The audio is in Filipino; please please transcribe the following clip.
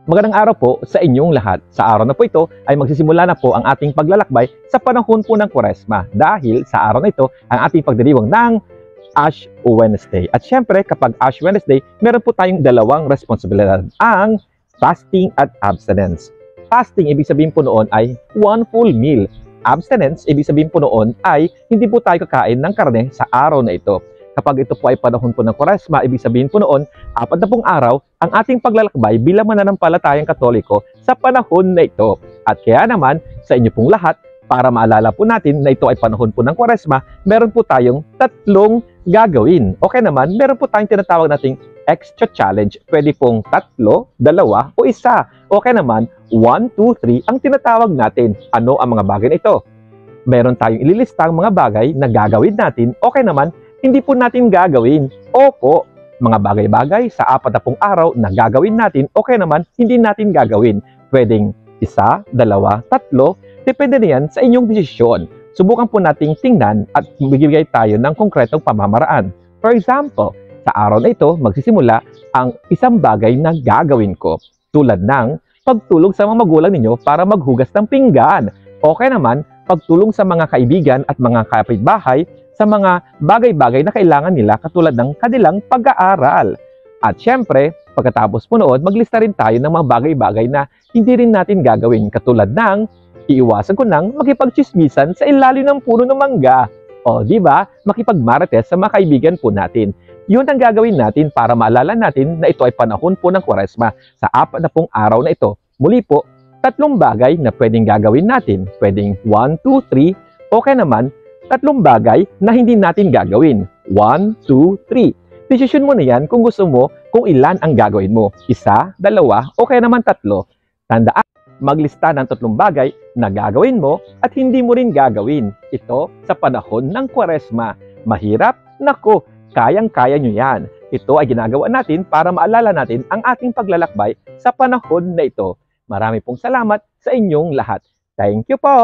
Magandang araw po sa inyong lahat. Sa araw na po ito ay magsisimula na po ang ating paglalakbay sa panahon po ng Kwaresma dahil sa araw na ito ang ating pagdiriwang ng Ash Wednesday. At syempre kapag Ash Wednesday, meron po tayong dalawang responsibilidad, ang fasting at abstinence. Fasting, ibig sabihin po noon ay one full meal. Abstinence, ibig sabihin po noon ay hindi po tayo kakain ng karne sa araw na ito. Kapag ito po ay panahon po ng Kwaresma, ibig sabihin po noon, 40 araw ang ating paglalakbay bilang mananampalatayang Katoliko sa panahon na ito. At kaya naman, sa inyo pong lahat, para maalala po natin na ito ay panahon po ng Kwaresma, meron po tayong tatlong gagawin. Okay naman, meron po tayong tinatawag nating extra challenge. Pwede pong 3, 2, o 1. Okay naman, 1, 2, 3 ang tinatawag natin. Ano ang mga bagay na ito? Meron tayong ililistang mga bagay na gagawin natin. Okay naman, hindi po natin gagawin. Opo, mga bagay-bagay sa 40 araw na gagawin natin, okay naman, hindi natin gagawin. Pwedeng 1, 2, 3, depende na yan sa inyong desisyon. Subukan po nating tingnan at bigay tayo ng konkretong pamamaraan. For example, sa araw na ito, magsisimula ang isang bagay na gagawin ko. Tulad ng pagtulong sa mga magulang ninyo para maghugas ng pinggan. Okay naman, pagtulong sa mga kaibigan at mga kapitbahay sa mga bagay-bagay na kailangan nila katulad ng kanilang pag-aaral. At syempre, pagkatapos po noon, maglista rin tayo ng mga bagay-bagay na hindi rin natin gagawin katulad ng iiwasan ko nang makipagchismisan sa ilalim ng puno ng mangga. O di ba, makipagmarites sa mga kaibigan po natin. Yun ang gagawin natin para maalala natin na ito ay panahon po ng Kwaresma sa 40 araw na ito. Muli po, 3 bagay na pwedeng gagawin natin. Pwedeng 1, 2, 3, okay naman, 3 bagay na hindi natin gagawin. 1, 2, 3. Desisyon mo na yan kung gusto mo kung ilan ang gagawin mo. 1, 2, okay naman 3. Tandaan, maglista ng 3 bagay na gagawin mo at hindi mo rin gagawin. Ito sa panahon ng Kwaresma. Mahirap? Nako, kayang-kaya nyo yan. Ito ay ginagawa natin para maalala natin ang ating paglalakbay sa panahon na ito. Marami pong salamat sa inyong lahat. Thank you po!